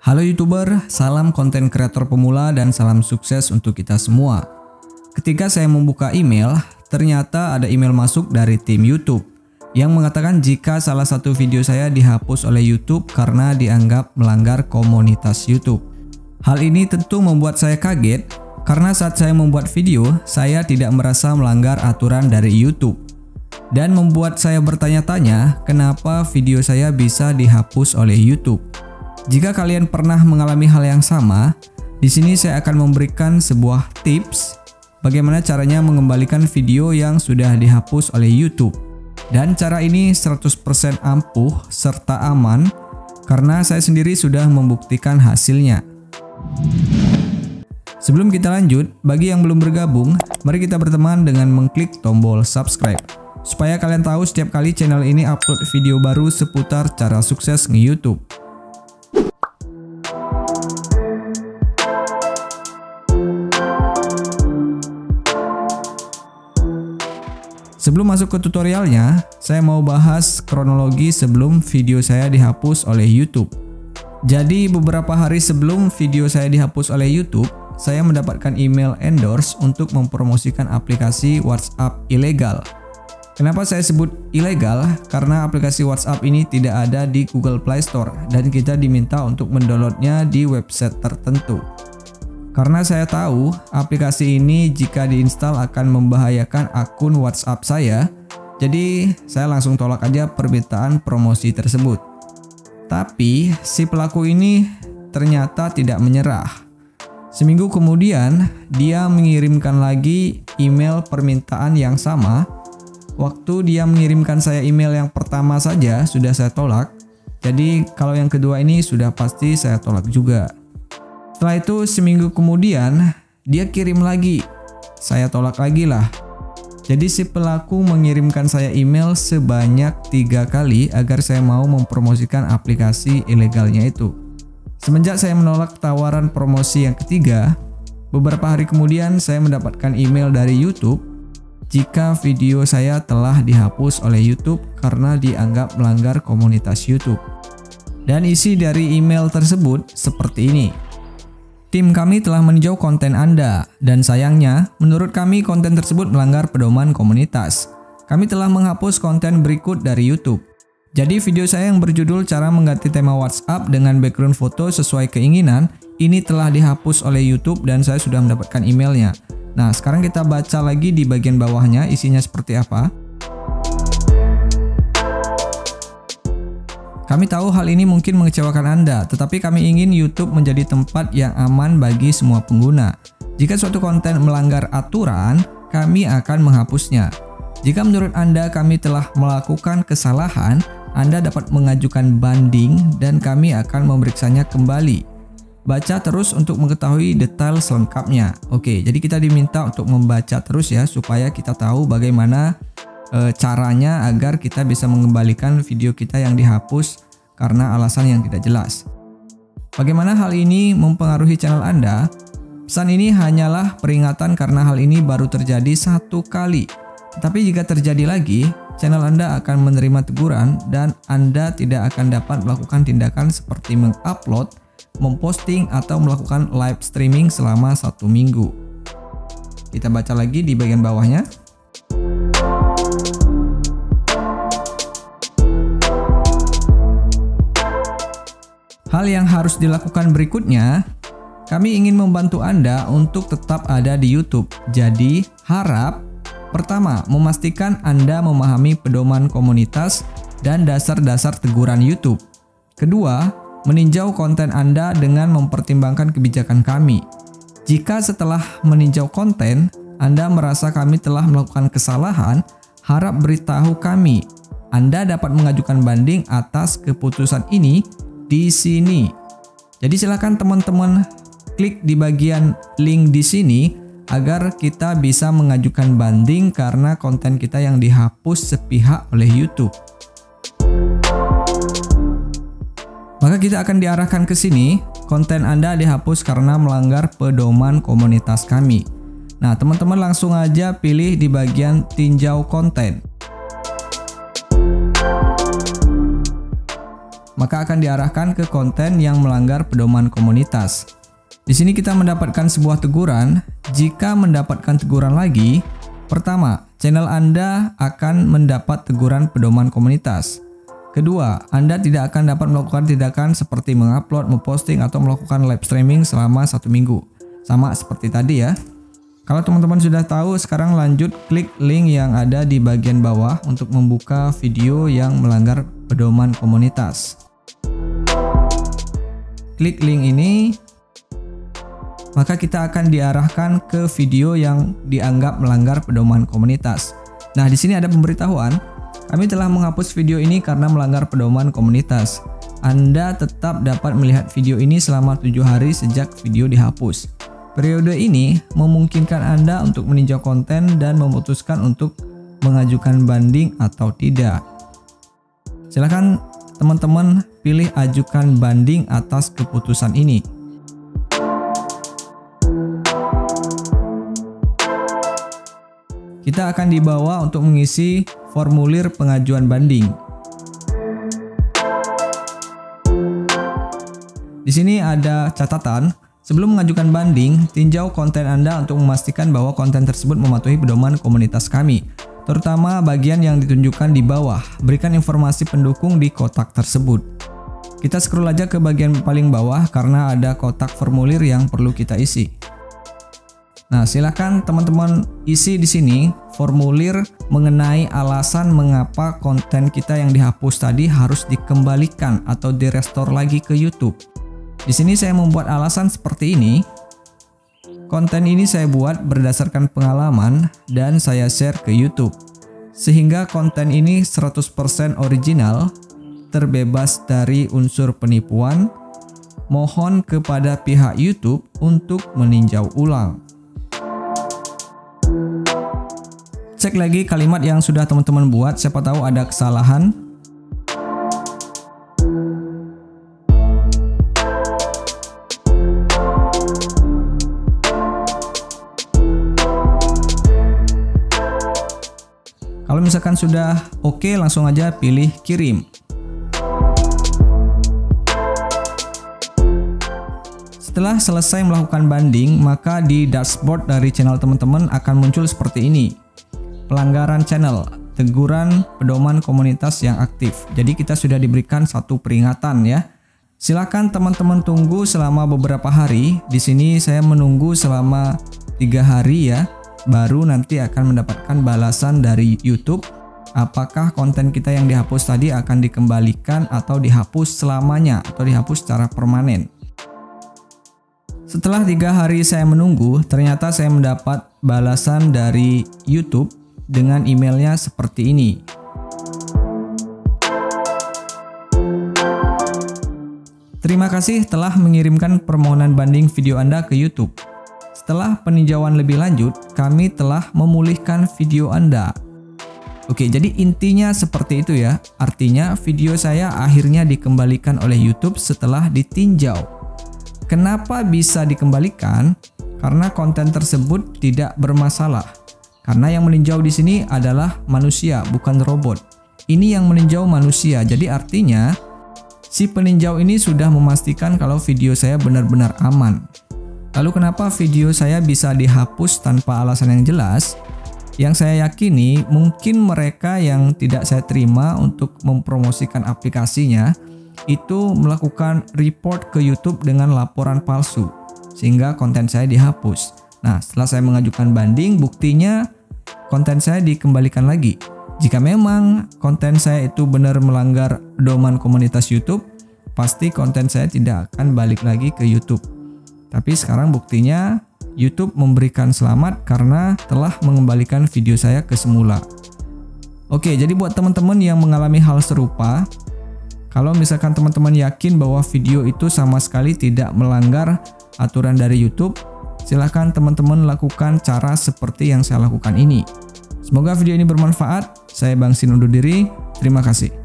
Halo YouTuber, salam konten kreator pemula dan salam sukses untuk kita semua. Ketika saya membuka email, ternyata ada email masuk dari tim YouTube yang mengatakan jika salah satu video saya dihapus oleh YouTube karena dianggap melanggar komunitas YouTube. Hal ini tentu membuat saya kaget karena saat saya membuat video, saya tidak merasa melanggar aturan dari YouTube. Dan membuat saya bertanya-tanya kenapa video saya bisa dihapus oleh YouTube. Jika kalian pernah mengalami hal yang sama, di sini saya akan memberikan sebuah tips bagaimana caranya mengembalikan video yang sudah dihapus oleh YouTube. Dan cara ini 100% ampuh serta aman karena saya sendiri sudah membuktikan hasilnya. Sebelum kita lanjut, bagi yang belum bergabung, mari kita berteman dengan mengklik tombol subscribe supaya kalian tahu setiap kali channel ini upload video baru seputar cara sukses nge-YouTube. Sebelum masuk ke tutorialnya, saya mau bahas kronologi sebelum video saya dihapus oleh YouTube. Jadi beberapa hari sebelum video saya dihapus oleh YouTube, saya mendapatkan email endorse untuk mempromosikan aplikasi WhatsApp ilegal. Kenapa saya sebut ilegal? Karena aplikasi WhatsApp ini tidak ada di Google Play Store dan kita diminta untuk mendownloadnya di website tertentu. Karena saya tahu aplikasi ini jika diinstal akan membahayakan akun WhatsApp saya, jadi saya langsung tolak aja permintaan promosi tersebut. Tapi si pelaku ini ternyata tidak menyerah. Seminggu kemudian dia mengirimkan lagi email permintaan yang sama. Waktu dia mengirimkan saya email yang pertama saja sudah saya tolak, jadi kalau yang kedua ini sudah pasti saya tolak juga. Setelah itu seminggu kemudian dia kirim lagi, saya tolak lagi lah. Jadi si pelaku mengirimkan saya email sebanyak 3 kali agar saya mau mempromosikan aplikasi ilegalnya itu. Semenjak saya menolak tawaran promosi yang ketiga, beberapa hari kemudian saya mendapatkan email dari YouTube jika video saya telah dihapus oleh YouTube karena dianggap melanggar komunitas YouTube. Dan isi dari email tersebut seperti ini. Tim kami telah meninjau konten Anda, dan sayangnya, menurut kami konten tersebut melanggar pedoman komunitas. Kami telah menghapus konten berikut dari YouTube. Jadi video saya yang berjudul cara mengganti tema WhatsApp dengan background foto sesuai keinginan, ini telah dihapus oleh YouTube dan saya sudah mendapatkan emailnya. Nah, sekarang kita baca lagi di bagian bawahnya isinya seperti apa. Kami tahu hal ini mungkin mengecewakan Anda, tetapi kami ingin YouTube menjadi tempat yang aman bagi semua pengguna. Jika suatu konten melanggar aturan, kami akan menghapusnya. Jika menurut Anda kami telah melakukan kesalahan, Anda dapat mengajukan banding dan kami akan memeriksanya kembali. Baca terus untuk mengetahui detail selengkapnya. Oke, jadi kita diminta untuk membaca terus ya, supaya kita tahu bagaimana caranya agar kita bisa mengembalikan video kita yang dihapus karena alasan yang tidak jelas. Bagaimana hal ini mempengaruhi channel Anda? Pesan ini hanyalah peringatan karena hal ini baru terjadi 1 kali. Tetapi jika terjadi lagi, channel Anda akan menerima teguran dan Anda tidak akan dapat melakukan tindakan seperti mengupload, memposting, atau melakukan live streaming selama 1 minggu. Kita baca lagi di bagian bawahnya. Hal yang harus dilakukan berikutnya, kami ingin membantu Anda untuk tetap ada di YouTube. Jadi, harap pertama, memastikan Anda memahami pedoman komunitas dan dasar-dasar teguran YouTube. Kedua, meninjau konten Anda dengan mempertimbangkan kebijakan kami. Jika setelah meninjau konten, Anda merasa kami telah melakukan kesalahan, harap beritahu kami. Anda dapat mengajukan banding atas keputusan ini di sini. Jadi silakan teman-teman klik di bagian link di sini agar kita bisa mengajukan banding karena konten kita yang dihapus sepihak oleh YouTube. Maka kita akan diarahkan ke sini, konten Anda dihapus karena melanggar pedoman komunitas kami. Nah, teman-teman langsung aja pilih di bagian tinjau konten. maka akan diarahkan ke konten yang melanggar pedoman komunitas. Di sini kita mendapatkan sebuah teguran. Jika mendapatkan teguran lagi, pertama, channel Anda akan mendapat teguran pedoman komunitas. Kedua, Anda tidak akan dapat melakukan tindakan seperti mengupload, memposting, atau melakukan live streaming selama 1 minggu. Sama seperti tadi ya. Kalau teman-teman sudah tahu, sekarang lanjut klik link yang ada di bagian bawah untuk membuka video yang melanggar pedoman komunitas. Klik link ini, maka kita akan diarahkan ke video yang dianggap melanggar pedoman komunitas. Nah, di sini ada pemberitahuan, kami telah menghapus video ini karena melanggar pedoman komunitas. Anda tetap dapat melihat video ini selama 7 hari sejak video dihapus. Periode ini memungkinkan Anda untuk meninjau konten dan memutuskan untuk mengajukan banding atau tidak. Silakan teman-teman pilih ajukan banding atas keputusan ini. Kita akan dibawa untuk mengisi formulir pengajuan banding. Di sini ada catatan. Sebelum mengajukan banding, tinjau konten Anda untuk memastikan bahwa konten tersebut mematuhi pedoman komunitas kami, terutama bagian yang ditunjukkan di bawah. Berikan informasi pendukung di kotak tersebut. Kita scroll aja ke bagian paling bawah karena ada kotak formulir yang perlu kita isi. Nah, silakan teman-teman isi di sini formulir mengenai alasan mengapa konten kita yang dihapus tadi harus dikembalikan atau direstore lagi ke YouTube. Di sini saya membuat alasan seperti ini. Konten ini saya buat berdasarkan pengalaman dan saya share ke YouTube. Sehingga konten ini 100% original, terbebas dari unsur penipuan. Mohon kepada pihak YouTube untuk meninjau ulang. Cek lagi kalimat yang sudah teman-teman buat, siapa tahu ada kesalahan. Kalau misalkan sudah oke, langsung aja pilih kirim. Setelah selesai melakukan banding, maka di dashboard dari channel teman-teman akan muncul seperti ini. Pelanggaran channel, teguran pedoman komunitas yang aktif. Jadi kita sudah diberikan satu peringatan ya. Silakan teman-teman tunggu selama beberapa hari. Di sini saya menunggu selama 3 hari ya. Baru nanti akan mendapatkan balasan dari YouTube apakah konten kita yang dihapus tadi akan dikembalikan atau dihapus selamanya atau dihapus secara permanen. Setelah 3 hari saya menunggu, ternyata saya mendapat balasan dari YouTube dengan emailnya seperti ini. Terima kasih telah mengirimkan permohonan banding video Anda ke YouTube. Setelah peninjauan lebih lanjut, kami telah memulihkan video Anda. Oke, jadi intinya seperti itu ya. Artinya video saya akhirnya dikembalikan oleh YouTube setelah ditinjau. Kenapa bisa dikembalikan? Karena konten tersebut tidak bermasalah. Karena yang meninjau di sini adalah manusia, bukan robot. Ini yang meninjau manusia. Jadi artinya si peninjau ini sudah memastikan kalau video saya benar-benar aman. Lalu kenapa video saya bisa dihapus tanpa alasan yang jelas? Yang saya yakini mungkin mereka yang tidak saya terima untuk mempromosikan aplikasinya itu melakukan report ke YouTube dengan laporan palsu sehingga konten saya dihapus. Nah, setelah saya mengajukan banding, buktinya konten saya dikembalikan lagi. Jika memang konten saya itu benar melanggar pedoman komunitas YouTube, pasti konten saya tidak akan balik lagi ke YouTube. Tapi sekarang buktinya YouTube memberikan selamat karena telah mengembalikan video saya ke semula. Oke, jadi buat teman-teman yang mengalami hal serupa, kalau misalkan teman-teman yakin bahwa video itu sama sekali tidak melanggar aturan dari YouTube, silahkan teman-teman lakukan cara seperti yang saya lakukan ini. Semoga video ini bermanfaat. Saya Bang Sin undur diri. Terima kasih.